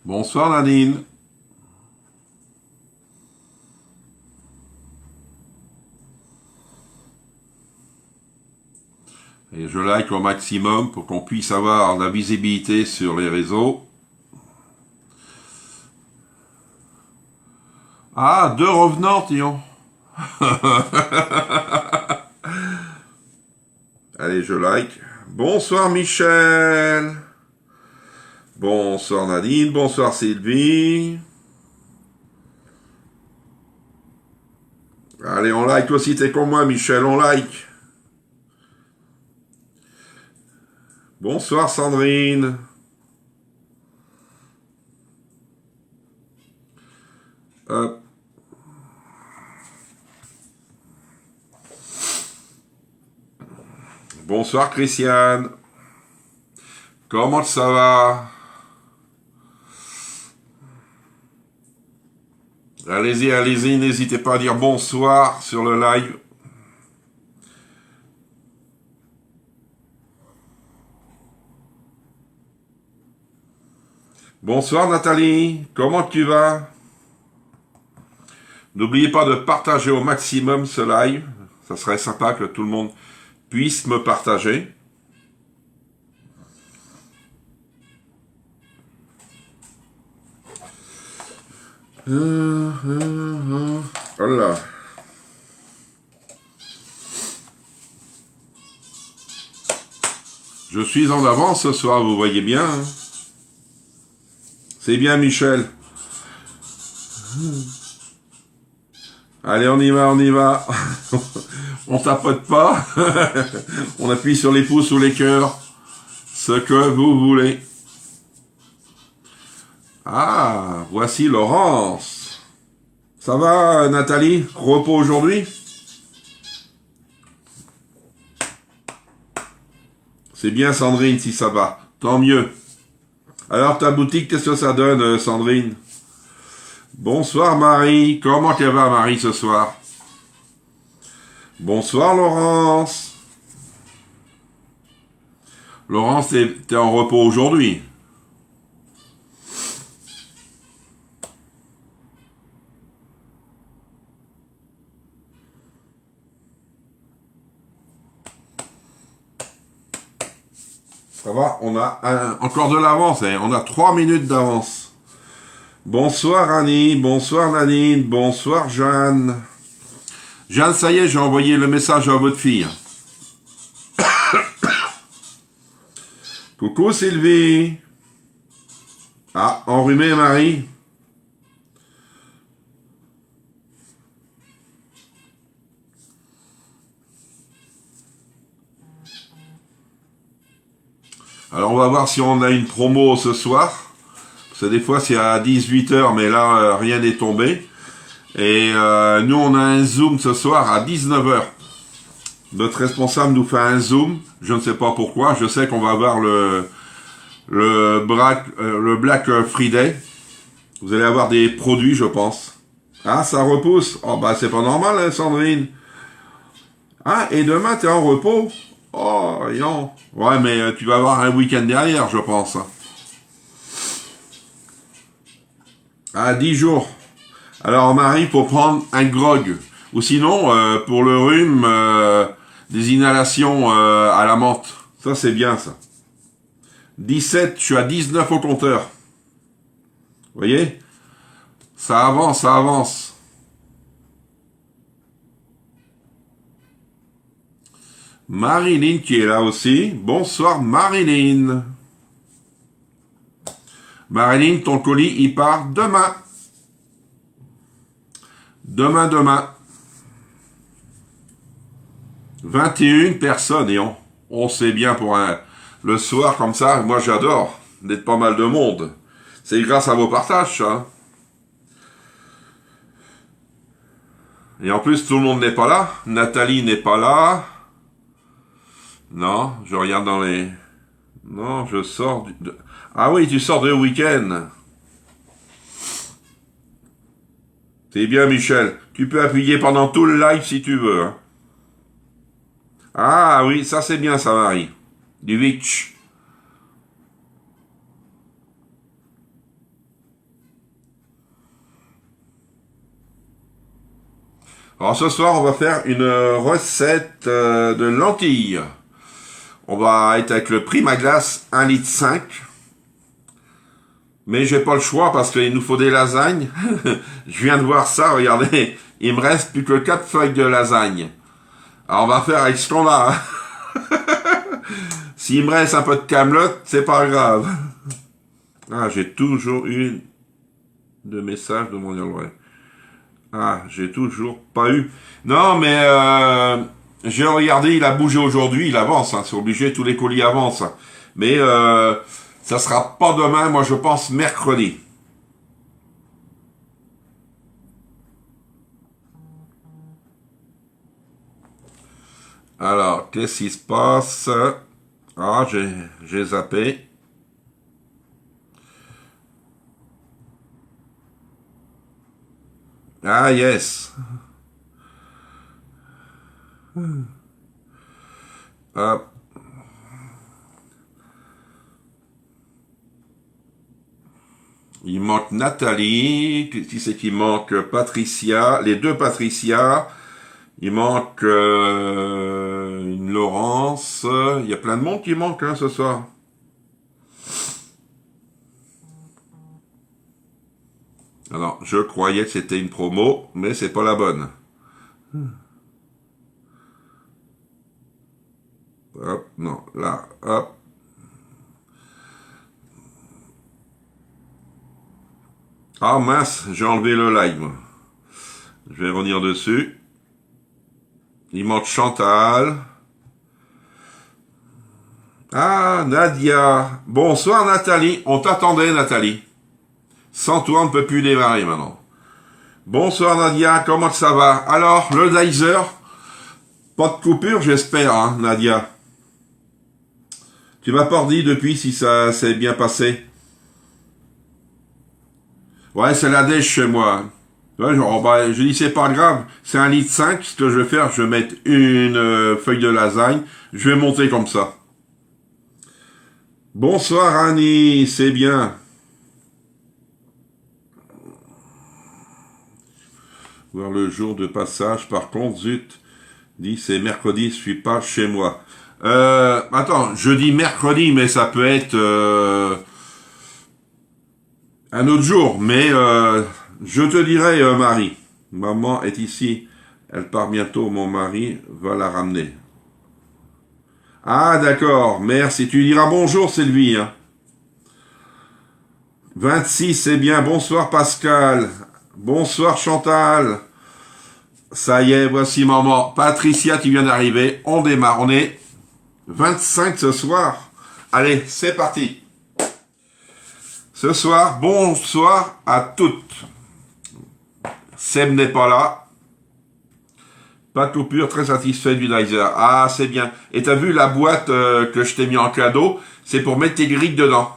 Bonsoir Nadine. Et je like au maximum pour qu'on puisse avoir de la visibilité sur les réseaux. Ah, deux revenants, tiens. Allez, je like. Bonsoir Michel. Bonsoir Nadine. Bonsoir Sylvie. Allez, on like. Toi aussi, t'es comme moi, Michel. On like. Bonsoir Sandrine. Hop. Bonsoir Christiane. Comment ça va? Allez-y, allez-y, n'hésitez pas à dire bonsoir sur le live. Bonsoir Nathalie, comment tu vas? N'oubliez pas de partager au maximum ce live. Ça serait sympa que tout le monde puisse me partager. Voilà. Je suis en avance ce soir, vous voyez bien. Hein. C'est bien Michel. Allez, on y va, on y va. On tapote pas. On appuie sur les pouces ou les cœurs. Ce que vous voulez. Ah, voici Laurence. Ça va, Nathalie? Repos aujourd'hui? C'est bien, Sandrine, si ça va. Tant mieux. Alors, ta boutique, qu'est-ce que ça donne, Sandrine? Bonsoir, Marie. Comment elle va, Marie, ce soir? Bonsoir, Laurence. Laurence, t'es en repos aujourd'hui. Ça va, on a encore de l'avance, hein. On a 3 minutes d'avance. Bonsoir Annie, bonsoir Nadine, bonsoir Jeanne. Jeanne, ça y est, j'ai envoyé le message à votre fille. Coucou Sylvie. Ah, enrhumé Marie. Alors on va voir si on a une promo ce soir. Parce que des fois c'est à 18h, mais là rien n'est tombé. Et nous on a un Zoom ce soir à 19h. Notre responsable nous fait un Zoom. Je ne sais pas pourquoi. Je sais qu'on va avoir le Black Friday. Vous allez avoir des produits, je pense. Ah, ça repousse. Oh bah c'est pas normal, hein, Sandrine. Ah, et demain t'es en repos. Oh, non. Ouais, mais tu vas avoir un week-end derrière, je pense. Ah, 10 jours. Alors, Marie, faut prendre un grog. Ou sinon, pour le rhume, des inhalations à la menthe. Ça, c'est bien, ça. 17, je suis à 19 au compteur. Vous voyez? Ça avance, ça avance. Marilyn qui est là aussi. Bonsoir, Marilyn. Marilyn, ton colis, il part demain. Demain. 21 personnes, et on sait bien pour le soir comme ça, moi j'adore d'être pas mal de monde. C'est grâce à vos partages, ça. Et en plus, tout le monde n'est pas là. Nathalie n'est pas là. Non, je regarde dans les... Non, je sors Ah oui, tu sors de week-end. C'est bien, Michel. Tu peux appuyer pendant tout le live si tu veux. Hein. Ah oui, ça c'est bien, ça, Marie. Du Vitch. Alors ce soir, on va faire une recette de lentilles. On va être avec le Primaglace 1,5 litre. Mais j'ai pas le choix parce qu'il nous faut des lasagnes. Je viens de voir ça, regardez. Il me reste plus que 4 feuilles de lasagne. Alors on va faire avec ce qu'on a. S'il me reste un peu de camelote, c'est pas grave. Ah, j'ai toujours eu de messages de mon oreille. Ah, j'ai toujours pas eu. Non, mais j'ai regardé, il a bougé aujourd'hui, il avance, hein, c'est obligé, tous les colis avancent. Mais ça sera pas demain, moi je pense mercredi. Alors, qu'est-ce qui se passe? Ah, j'ai zappé. Ah, yes. Hop. Il manque Nathalie. Qui c'est qui manque? Patricia. Les deux Patricia. Il manque une Laurence. Il y a plein de monde qui manque hein, ce soir. Alors, je croyais que c'était une promo, mais c'est pas la bonne. Hop, non, là, hop. Ah mince, j'ai enlevé le live. Moi. Je vais revenir dessus. Il manque Chantal. Ah, Nadia. Bonsoir Nathalie. On t'attendait Nathalie. Sans toi, on ne peut plus démarrer maintenant. Bonsoir Nadia, comment ça va? Alors, le dizer, pas de coupure j'espère, hein, Nadia. Tu m'as pas dit depuis si ça s'est bien passé. Ouais, c'est la dèche chez moi. Ouais, genre, bah, je dis c'est pas grave, c'est 1,5 litre, ce que je vais faire, je vais mettre une feuille de lasagne, je vais monter comme ça. Bonsoir Annie, c'est bien. Voir le jour de passage, par contre, zut, dit c'est mercredi, je suis pas chez moi. Attends, je dis mercredi, mais ça peut être un autre jour, mais je te dirai, Marie, maman est ici, elle part bientôt, mon mari va la ramener. Ah d'accord, merci, tu diras bonjour Sylvie. Hein. 26, c'est bien, bonsoir Pascal, bonsoir Chantal. Ça y est, voici maman. Patricia qui vient d'arriver. On démarre. On est 25 ce soir. Allez, c'est parti. Ce soir, bonsoir à toutes. Seb n'est pas là. Pas de coupure, très satisfait du Dizer. Ah, c'est bien. Et t'as vu la boîte que je t'ai mis en cadeau? C'est pour mettre tes grilles dedans.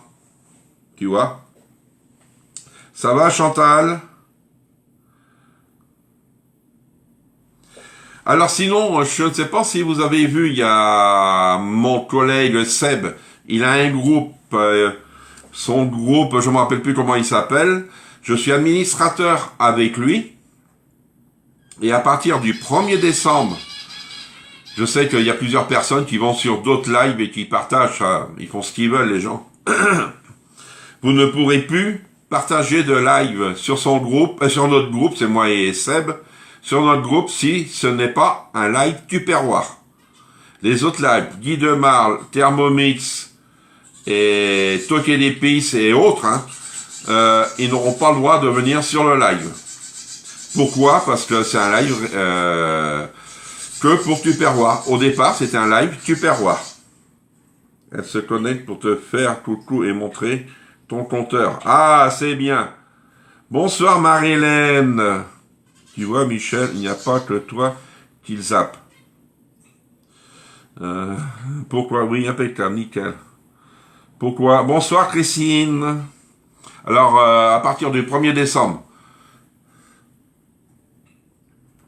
Tu vois? Ça va Chantal? Alors sinon, je ne sais pas si vous avez vu, il y a mon collègue Seb, il a un groupe, son groupe, je ne me rappelle plus comment il s'appelle, je suis administrateur avec lui, et à partir du 1er décembre, je sais qu'il y a plusieurs personnes qui vont sur d'autres lives et qui partagent, ils font ce qu'ils veulent les gens. Vous ne pourrez plus partager de live sur son groupe, sur notre groupe, c'est moi et Seb, sur notre groupe si ce n'est pas un live Tupperware. Les autres lives, Guy de Marle, Thermomix et Toqué d'épices et autres, hein, ils n'auront pas le droit de venir sur le live. Pourquoi? Parce que c'est un live que pour Tupperware. Au départ, c'était un live Tupperware. Elle se connecte pour te faire coucou et montrer ton compteur. Ah, c'est bien. Bonsoir Marie-Hélène. Tu vois, Michel, il n'y a pas que toi qui le zappe. Pourquoi? Oui, impeccable, nickel. Pourquoi? Bonsoir, Christine. Alors, à partir du 1er décembre.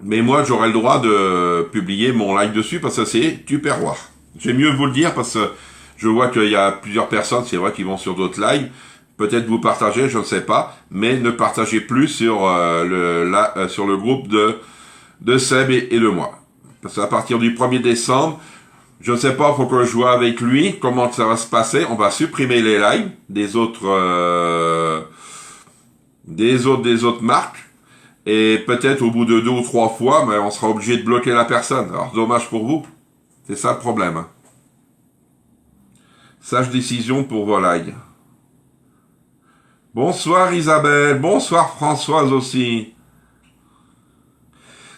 Mais moi, j'aurai le droit de publier mon live dessus parce que c'est Tupperware. J'ai mieux vous le dire parce que je vois qu'il y a plusieurs personnes, c'est vrai, qui vont sur d'autres lives. Peut-être vous partagez, je ne sais pas, mais ne partagez plus sur sur le groupe de de Seb et de moi. Parce qu'à partir du 1er décembre, je ne sais pas, il faut que je joue avec lui, comment ça va se passer. On va supprimer les lives des autres marques. Et peut-être au bout de 2 ou 3 fois, mais on sera obligé de bloquer la personne. Alors, dommage pour vous. C'est ça le problème. Hein. Sage décision pour volaille. Bonsoir Isabelle. Bonsoir Françoise aussi.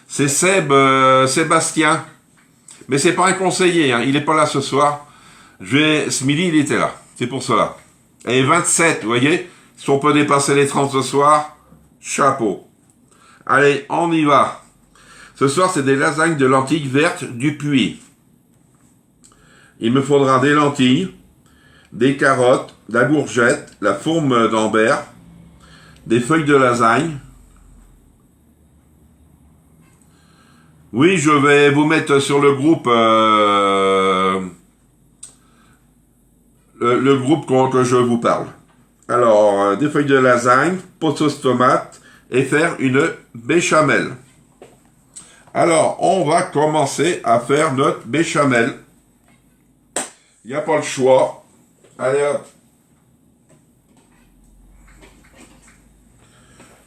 C'est Sébastien. Mais c'est pas un conseiller. Hein. Il n'est pas là ce soir. Ce midi, il était là. C'est pour cela. Et 27, vous voyez. Si on peut dépasser les 30 ce soir, chapeau. Allez, on y va. Ce soir, c'est des lasagnes de lentilles vertes du Puy. Il me faudra des lentilles, des carottes, la courgette, la fourme d'Ambert, des feuilles de lasagne. Oui, je vais vous mettre sur le groupe le groupe que je vous parle. Alors, des feuilles de lasagne, pot de sauce tomate, et faire une béchamel. Alors, on va commencer à faire notre béchamel. Il n'y a pas le choix. Allez hop.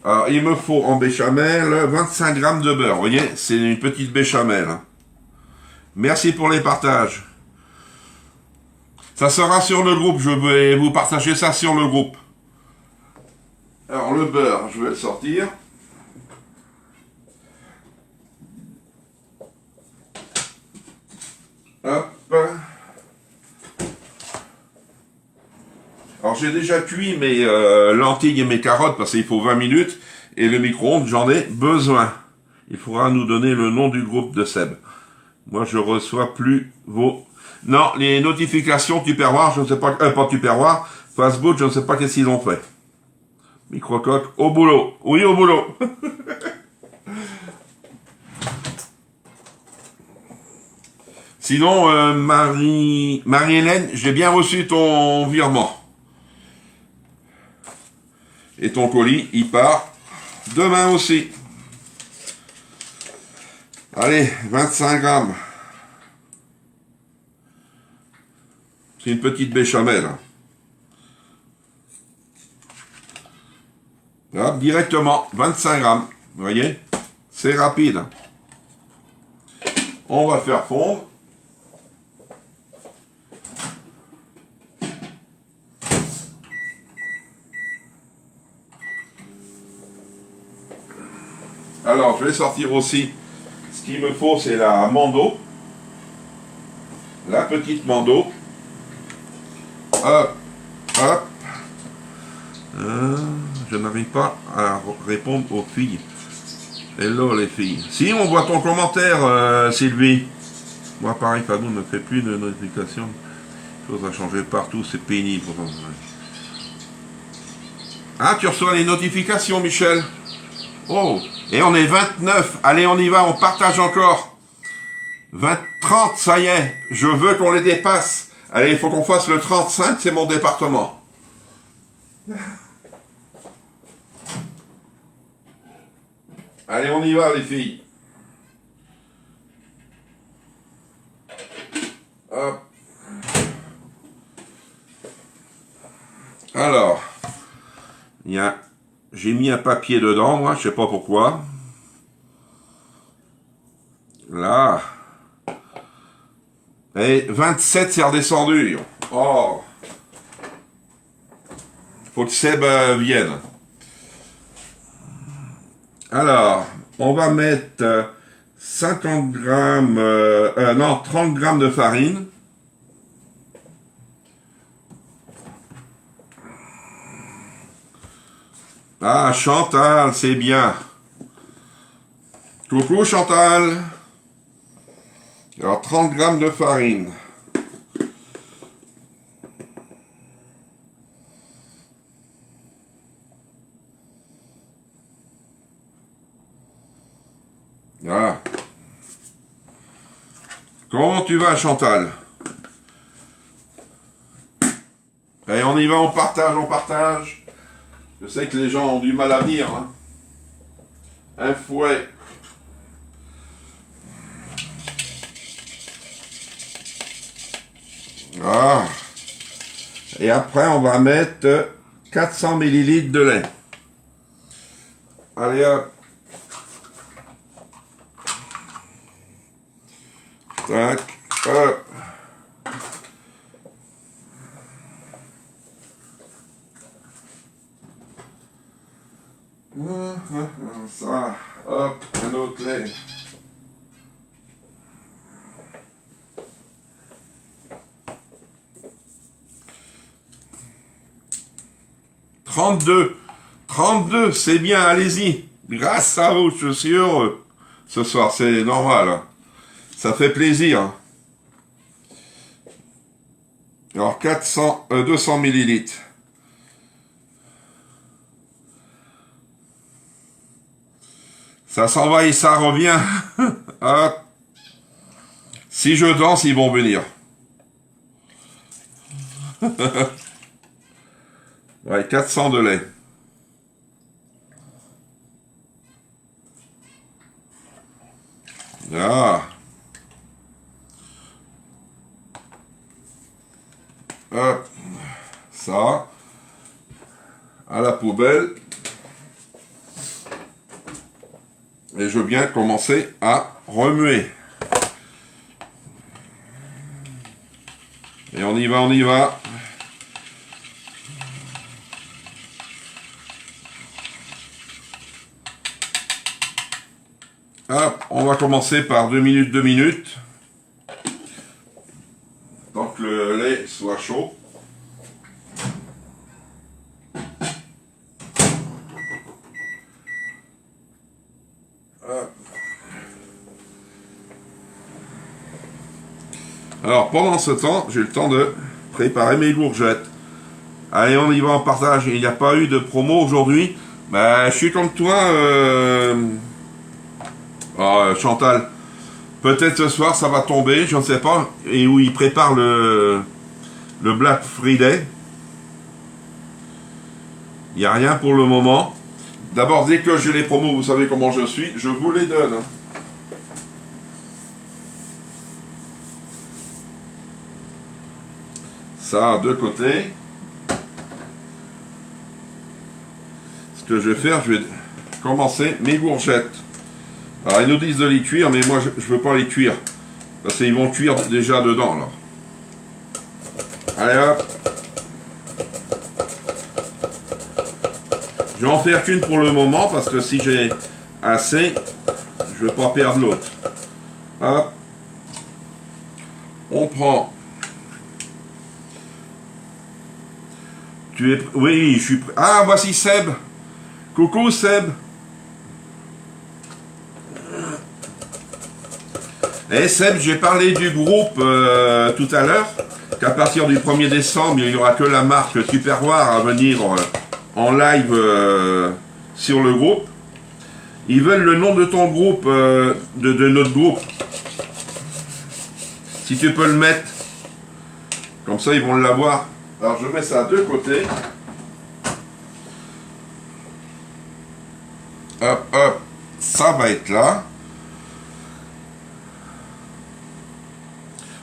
Alors, il me faut en béchamel 25 grammes de beurre. Vous voyez, c'est une petite béchamel. Merci pour les partages. Ça sera sur le groupe. Je vais vous partager ça sur le groupe. Alors, le beurre, je vais le sortir. Hop. Alors, j'ai déjà cuit mes lentilles et mes carottes parce qu'il faut 20 minutes. Et le micro-ondes, j'en ai besoin. Il faudra nous donner le nom du groupe de Seb. Moi, je reçois plus vos... Non, les notifications Tupperware, je ne sais pas... pas Tupperware, Facebook, je ne sais pas qu'est-ce qu'ils ont fait. Microcoque, au boulot. Oui, au boulot. Sinon, Marie-Hélène, j'ai bien reçu ton virement. Et ton colis, il part demain aussi. Allez, 25 grammes. C'est une petite béchamel. Hop, directement, 25 grammes. Vous voyez? C'est rapide. On va faire fondre. Alors, je vais sortir aussi. Ce qu'il me faut, c'est la mando. La petite mando. Hop, hop. Je n'arrive pas à répondre aux filles. Hello les filles. Si, on voit ton commentaire, Sylvie. Moi, pareil, Fabou ne fait plus de notifications. Chose à changer partout, c'est pénible. Ah, tu reçois les notifications, Michel. Oh, et on est 29. Allez, on y va, on partage encore. 30, ça y est. Je veux qu'on les dépasse. Allez, il faut qu'on fasse le 35, c'est mon département. Allez, on y va, les filles. Hop. Alors, j'ai mis un papier dedans, moi, je sais pas pourquoi. Là. Et 27, c'est redescendu. Oh. Faut que Seb vienne. Alors, on va mettre 50 grammes, non, 30 grammes de farine. Ah, Chantal, c'est bien. Coucou Chantal. Alors, 30 grammes de farine. Voilà. Comment tu vas, Chantal? Allez, on y va, on partage, on partage. Je sais que les gens ont du mal à venir. Hein. Un fouet. Ah. Et après, on va mettre 400 ml de lait. Allez hop. Tac, hop. Ça, hop, un autre lait. Trente-deux, c'est bien, allez-y. Grâce à vous, je suis heureux. Ce soir, c'est normal. Hein. Ça fait plaisir. Alors, 200 millilitres. Ça s'en va et ça revient. Hop. Si je danse, ils vont venir. Ouais, 400 de lait. Ah. Hop. Ça. À la poubelle. Et je viens commencer à remuer. Et on y va, on y va. Hop, on va commencer par 2 minutes, 2 minutes. Tant que le lait soit chaud. Hop. Alors pendant ce temps, j'ai le temps de préparer mes courgettes. Allez, on y va en partage. Il n'y a pas eu de promo aujourd'hui. Bah, je suis comme toi, Chantal. Peut-être ce soir ça va tomber, je ne sais pas. Et où ils préparent le Black Friday. Il n'y a rien pour le moment. D'abord, dès que j'ai les promos, vous savez comment je suis, je vous les donne. Ça, de côté. Ce que je vais faire, je vais commencer mes courgettes. Alors, ils nous disent de les cuire, mais moi, je ne veux pas les cuire. Parce qu'ils vont cuire déjà dedans, là. Allez, hop. Je vais en faire qu'une pour le moment, parce que si j'ai assez, je ne veux pas perdre l'autre. Hop. On prend... Oui, je suis prêt. Ah, voici Seb. Coucou, Seb. Et Seb, j'ai parlé du groupe tout à l'heure, qu'à partir du 1er décembre, il n'y aura que la marque Tupperware à venir en live sur le groupe. Ils veulent le nom de ton groupe, de notre groupe. Si tu peux le mettre, comme ça ils vont l'avoir. Alors je mets ça de côté. Hop, hop, ça va être là.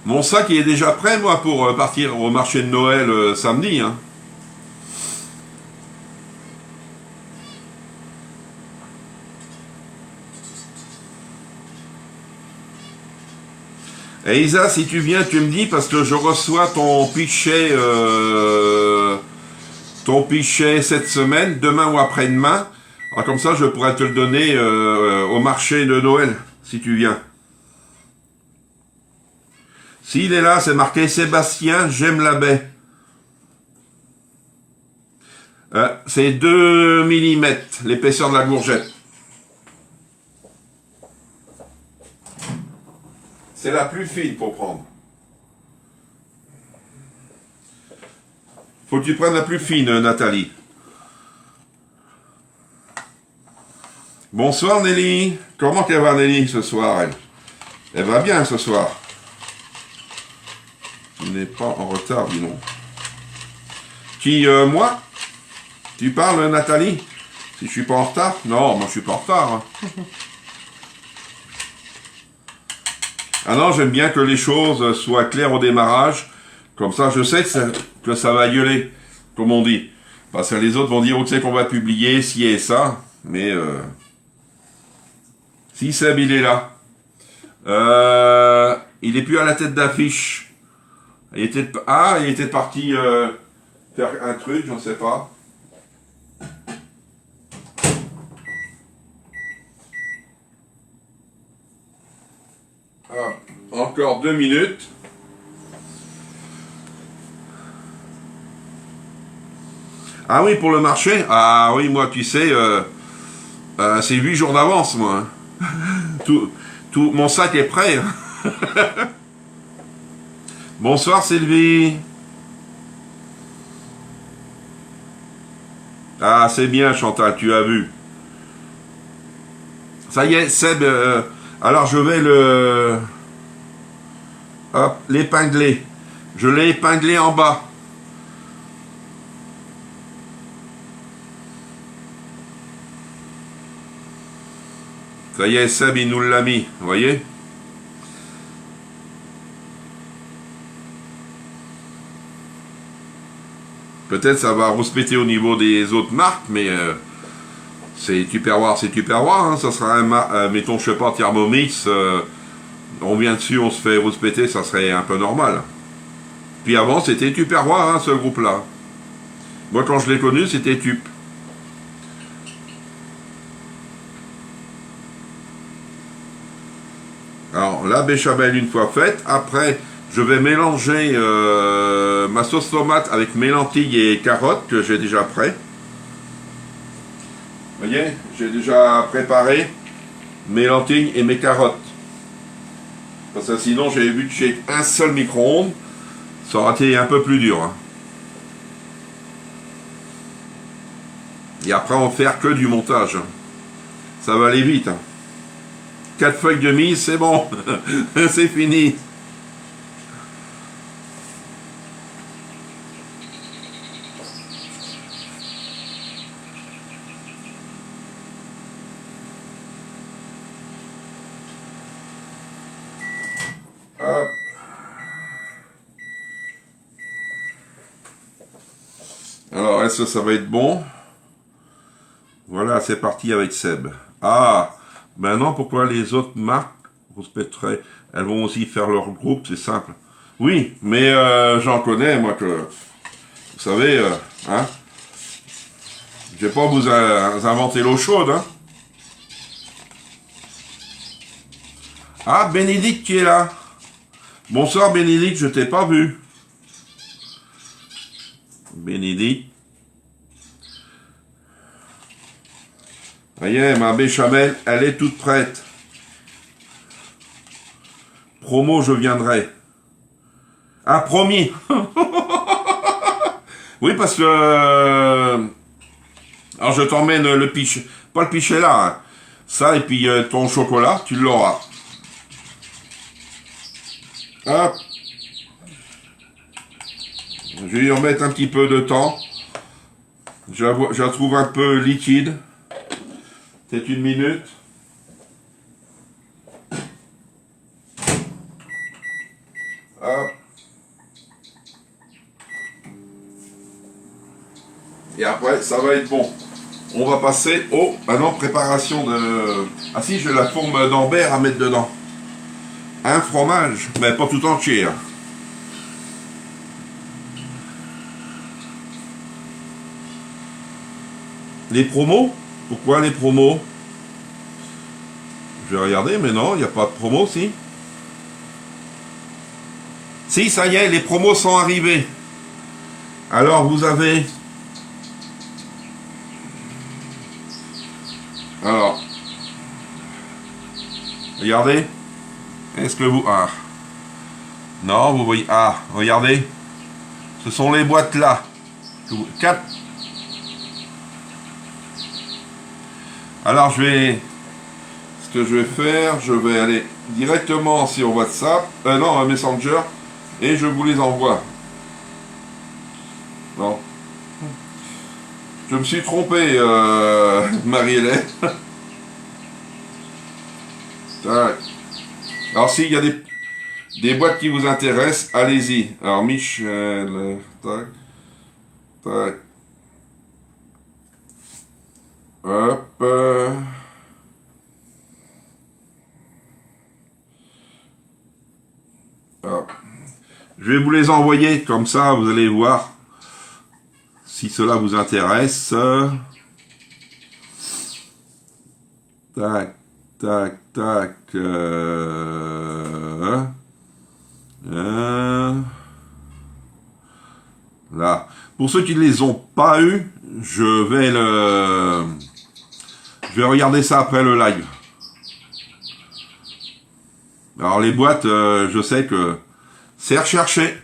Mon sac il est déjà prêt, moi, pour partir au marché de Noël samedi. Hein. Et Isa, si tu viens, tu me dis, parce que je reçois ton pichet cette semaine, demain ou après-demain. Alors comme ça, je pourrais te le donner au marché de Noël, si tu viens. S'il est là, c'est marqué Sébastien, j'aime la baie. C'est 2 mm, l'épaisseur de la courgette. C'est la plus fine pour prendre. Faut que tu prennes la plus fine, Nathalie. Bonsoir Nelly. Comment elle va Nelly ce soir, elle? Elle va bien ce soir. Tu n'es pas en retard, dis donc. Qui, moi? Tu parles, Nathalie? Si je suis pas en retard? Non, moi je suis pas en retard. Hein. Ah non, j'aime bien que les choses soient claires au démarrage. Comme ça, je sais que ça va gueuler, comme on dit. Parce que les autres vont dire, oh, tu sais qu'on va publier ci et ça. Mais si Seb, il est là. Il est plus à la tête d'affiche. Il était parti faire un truc, je ne sais pas. Ah, encore 2 minutes. Ah oui, pour le marché. Ah oui, moi, tu sais, c'est 8 jours d'avance, moi. Mon sac est prêt. Bonsoir, Sylvie. Ah, c'est bien, Chantal, tu as vu. Ça y est, Seb, alors je vais hop, l'épingler. Je l'ai épinglé en bas. Ça y est, Seb, il nous l'a mis, vous voyez? Peut-être ça va rouspéter au niveau des autres marques, mais c'est Tupperware, hein, ça sera mettons, je sais pas, Thermomix, on vient dessus, on se fait rouspéter, ça serait un peu normal. Puis avant, c'était Tupperware, hein, ce groupe-là. Moi, quand je l'ai connu, c'était Tup. Alors, la béchamel, une fois faite, après, je vais mélanger ma sauce tomate avec mes lentilles et carottes, que j'ai déjà prêt. Vous voyez, j'ai déjà préparé mes lentilles et mes carottes. Parce que sinon, j'avais vu que j'ai un seul micro-ondes, ça aurait été un peu plus dur. Hein. Et après, on va faire que du montage. Ça va aller vite. Hein. 4 feuilles de mise, c'est bon. C'est fini. Hop. Alors, est-ce que ça va être bon? Voilà, c'est parti avec Seb. Ah, maintenant, pourquoi les autres marques rouspéteraient? Elles vont aussi faire leur groupe, c'est simple. Oui, mais j'en connais, moi, que... Vous savez, hein? Je vais pas vous inventer l'eau chaude, hein? Ah, Bénédicte qui est là. Bonsoir, Bénédicte, je t'ai pas vu. Bénédicte. Voyez, ma béchamel, elle est toute prête. Promo, je viendrai. Ah, promis. Oui, parce que... alors, je t'emmène le pichet. Pas le pichet là. Hein. Ça, et puis ton chocolat, tu l'auras. Hop. Je vais y remettre un petit peu de temps. Je la trouve un peu liquide. C'est 1 minute. Hop. Et après, ça va être bon. On va passer au... maintenant, préparation de... Ah si, j'ai la forme d'Ambert à mettre dedans. Un fromage, mais pas tout entier. Hein. Les promos? Pourquoi les promos? Je vais regarder, mais non, il n'y a pas de promo, si. Si, ça y est, les promos sont arrivés. Alors, vous avez... alors... regardez. Est-ce que vous... ah. Non, vous voyez... ah, regardez. Ce sont les boîtes là. 4... alors, ce que je vais faire, je vais aller directement sur WhatsApp, non, Messenger, et je vous les envoie. Non. Je me suis trompé, Marie-Hélène. Alors, si, il y Des boîtes qui vous intéressent, allez-y. Alors Michel, tac, tac. Hop. Hop. Je vais vous les envoyer, comme ça vous allez voir si cela vous intéresse. Tac, tac, tac. Là. Pour ceux qui ne les ont pas eu, je vais regarder ça après le live. Alors les boîtes, je sais que c'est recherché.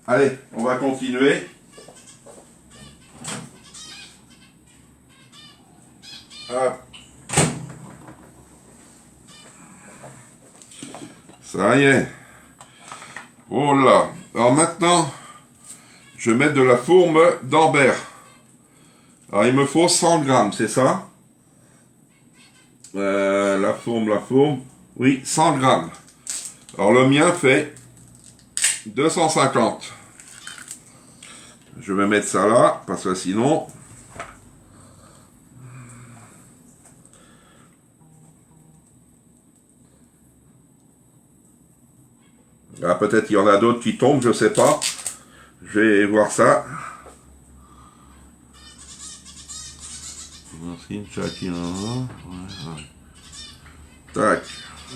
Allez, on va continuer. Hop. Ça y est. Oh là. Alors maintenant, je vais mettre de la fourme d'Ambert. Alors il me faut 100 grammes, c'est ça? La fourme. Oui, 100 grammes. Alors le mien fait 250. Je vais mettre ça là, parce que sinon... Ah, peut-être il y en a d'autres qui tombent, je sais pas. Je vais voir ça. Tac.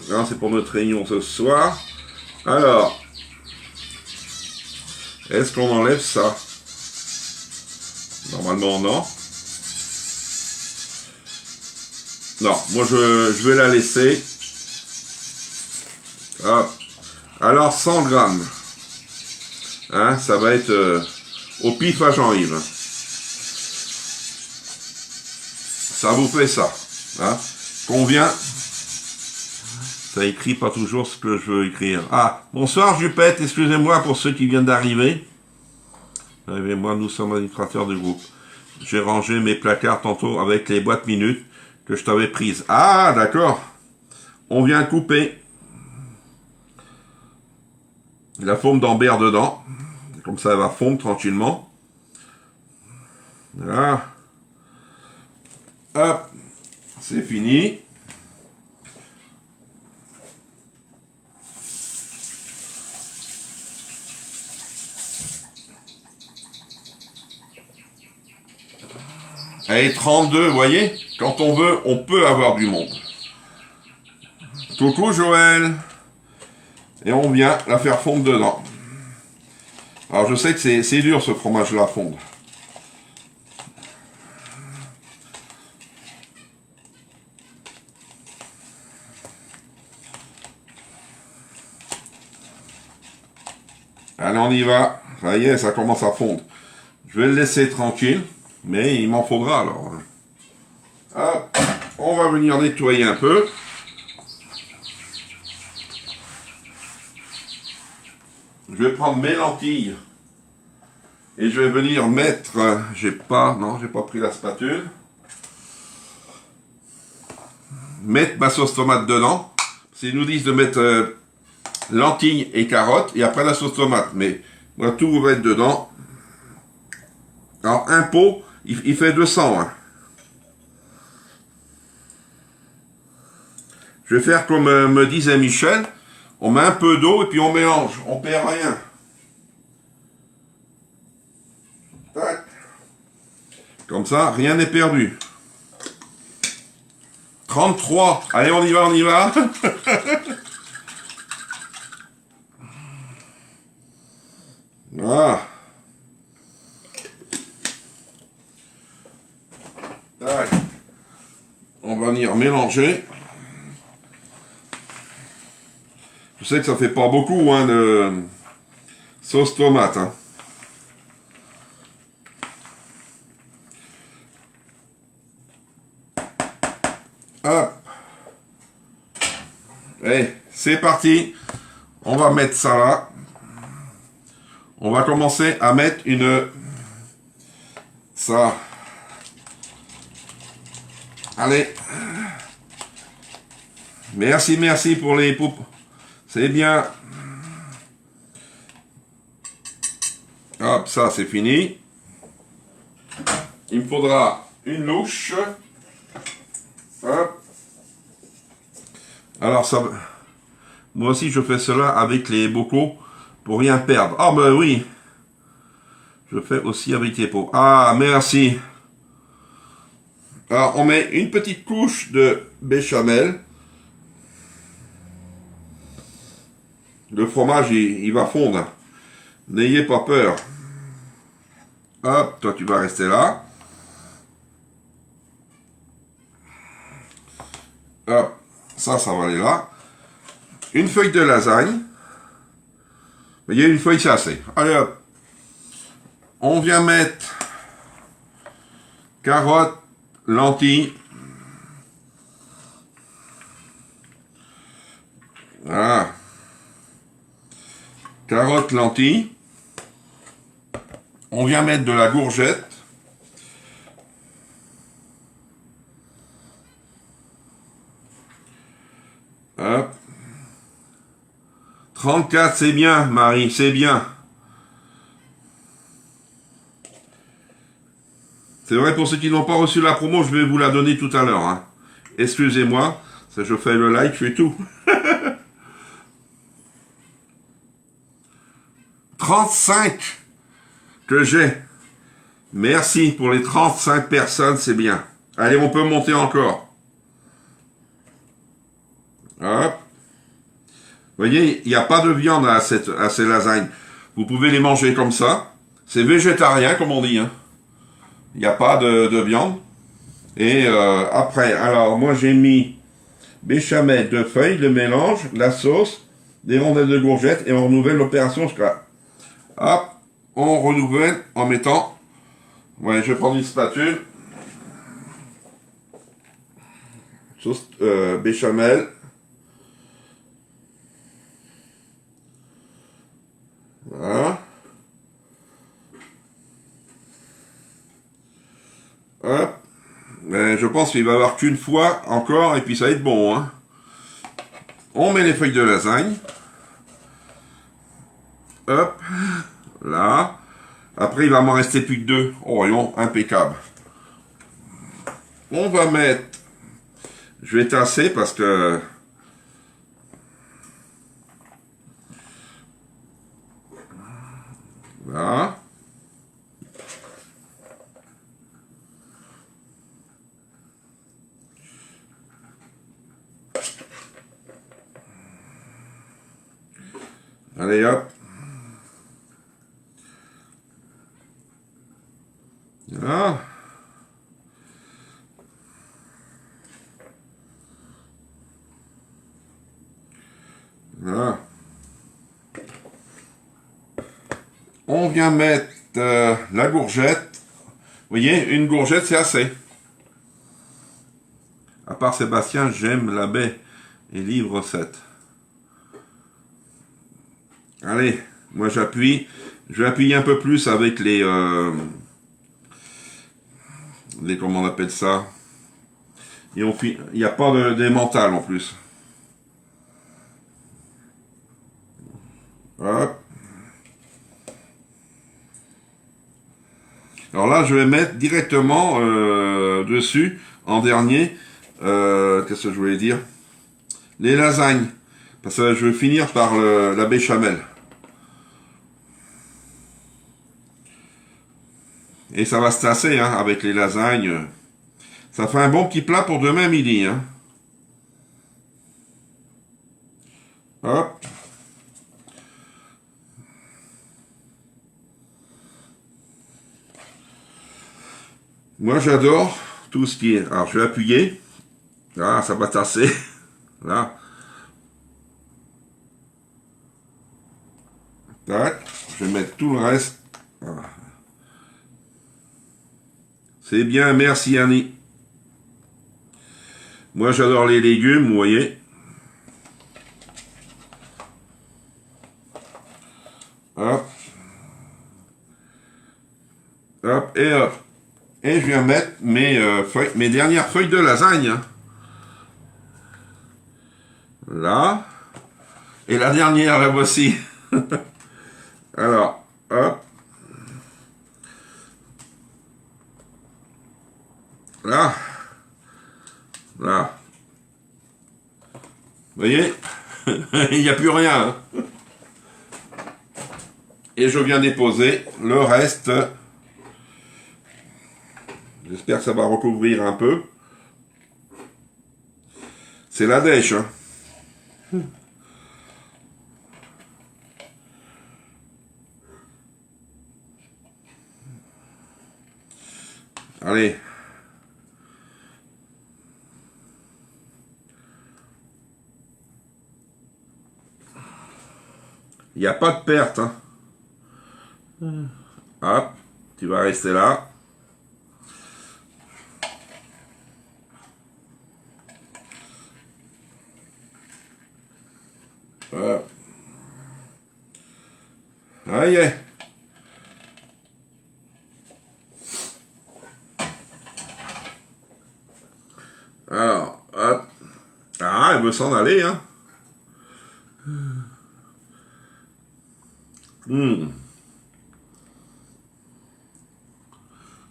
Là, c'est pour notre réunion ce soir. Alors, est-ce qu'on enlève ça? Normalement, non. Non, moi je vais la laisser. Hop. Alors 100 grammes. Hein, ça va être au pif à Jean-Yves. Ça vous fait ça. Hein. Combien? Ça écrit pas toujours ce que je veux écrire. Ah, bonsoir Jupette, excusez-moi pour ceux qui viennent d'arriver. Moi, nous sommes administrateurs de groupe. J'ai rangé mes placards tantôt avec les boîtes minutes que je t'avais prises. Ah, d'accord. On vient couper la fourme d'Ambert dedans. Comme ça, elle va fondre tranquillement. Voilà. Hop. C'est fini. Elle est 32, vous voyez? Quand on veut, on peut avoir du monde. Coucou Joël. Et on vient la faire fondre dedans. Alors je sais que c'est dur ce fromage là à fondre. Allez, on y va. Ça y est, ça commence à fondre. Je vais le laisser tranquille, mais il m'en faudra alors. Hop, on va venir nettoyer un peu. Je vais prendre mes lentilles et je vais venir mettre, j'ai pas pris la spatule. Mettre ma sauce tomate dedans. Ils nous disent de mettre lentilles et carottes et après la sauce tomate. Mais moi tout va être dedans. Alors un pot, il fait 200. Hein. Je vais faire comme me disait Michel. On met un peu d'eau et puis on mélange. On perd rien. Tac. Comme ça, rien n'est perdu. 33. Allez, on y va, on y va. Voilà. Tac. On va venir mélanger. Je sais que ça fait pas beaucoup hein, de sauce tomate. Hein. Hop. Allez, c'est parti. On va mettre ça là. On va commencer à mettre ça. Allez. Merci pour les poupes. C'est bien. Hop, ça c'est fini. Il me faudra une louche. Hop. Alors ça, moi aussi je fais cela avec les bocaux pour rien perdre. Ah ben oui. Je fais aussi avec les pots. Ah merci. Alors on met une petite couche de béchamel. Le fromage il va fondre. N'ayez pas peur. Hop, toi tu vas rester là. Hop, ça va aller là. Une feuille de lasagne. Il y a une feuille, c'est assez. Allez hop. On vient mettre carottes, lentilles. Voilà. Carottes, lentilles. On vient mettre de la courgette. Hop. 34, c'est bien, Marie, c'est bien. C'est vrai, pour ceux qui n'ont pas reçu la promo, je vais vous la donner tout à l'heure. Hein. Excusez-moi, ça je fais le like, je fais tout. 35 que j'ai. Merci pour les 35 personnes, c'est bien. Allez, on peut monter encore. Hop. Vous voyez, il n'y a pas de viande à ces lasagnes. Vous pouvez les manger comme ça. C'est végétarien, comme on dit. Hein. Il n'y a pas de viande. Et après, alors, moi j'ai mis béchamel, 2 feuilles, le mélange, la sauce, des rondelles de courgettes et on renouvelle l'opération jusqu'à... Hop, on renouvelle en mettant... Ouais, je vais prendre une spatule. Sauce béchamel. Voilà. Hop. Mais je pense qu'il va y avoir qu'une fois encore et puis ça va être bon. Hein. On met les feuilles de lasagne. Hop. Là. Après, il va m'en rester plus que 2. Oh, voyons, impeccable. On va mettre... Je vais tasser parce que... Là. Allez, hop. Là. Là. On vient mettre la courgette. Vous voyez, une courgette, c'est assez. À part Sébastien, j'aime la baie et livre 7. Allez, moi j'appuie. Je vais appuyer un peu plus avec les comment on appelle ça. Et il n'y a pas d'emmental en plus. Hop. Alors là, je vais mettre directement dessus, en dernier, qu'est-ce que je voulais dire? Les lasagnes. Parce que je vais finir par la béchamel. Et ça va se tasser hein, avec les lasagnes. Ça fait un bon petit plat pour demain midi. Hein. Hop. Moi j'adore tout ce qui est... Alors je vais appuyer. Là, ça va tasser. Là. Tac. Je vais mettre tout le reste. Voilà. C'est bien, merci Annie. Moi j'adore les légumes, vous voyez. Hop. Hop et hop. Et je viens mettre mes dernières feuilles de lasagne. Là. Et la dernière, la voici. Alors, hop. Là. Là. Vous voyez, il n'y a plus rien. Et je viens déposer le reste. J'espère que ça va recouvrir un peu. C'est la dèche. Hein. Allez. Il n'y a pas de perte. Hein. Hop, tu vas rester là. Voilà. Aïe. Alors, hop. Ah, elle veut s'en aller, hein.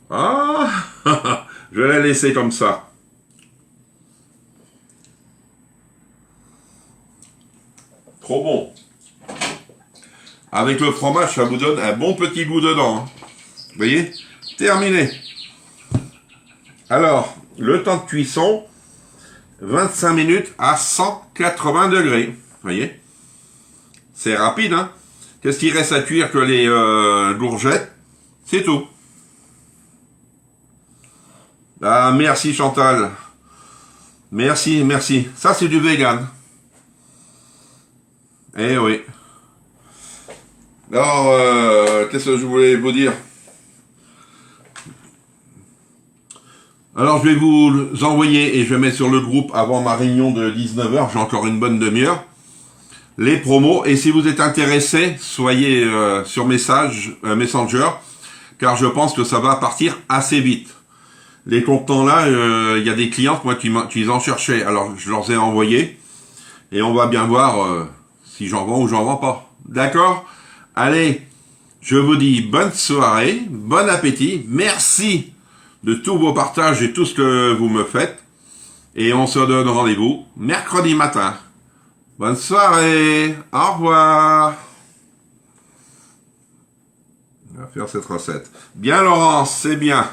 Ah, je vais la laisser comme ça. Trop bon. Avec le fromage, ça vous donne un bon petit goût dedans. Hein. Vous voyez? Terminé. Alors, le temps de cuisson, 25 minutes à 180 degrés. Vous voyez? C'est rapide, hein? Qu'est-ce qui reste à cuire que les courgettes? C'est tout. Ah, merci Chantal. Merci, merci. Ça, c'est du vegan. Eh oui. Alors, qu'est-ce que je voulais vous dire? Alors, je vais vous envoyer, et je vais mettre sur le groupe avant ma réunion de 19h, j'ai encore une bonne demi-heure, les promos. Et si vous êtes intéressé, soyez sur Messenger, car je pense que ça va partir assez vite. Les contenants là, il y a des clientes moi qui en cherchaient, alors je leur ai envoyé et on va bien voir si j'en vends ou j'en vends pas. D'accord? Allez, je vous dis bonne soirée, bon appétit, merci de tous vos partages et tout ce que vous me faites et on se donne rendez-vous mercredi matin. Bonne soirée, au revoir. On va faire cette recette. Bien Laurence, c'est bien.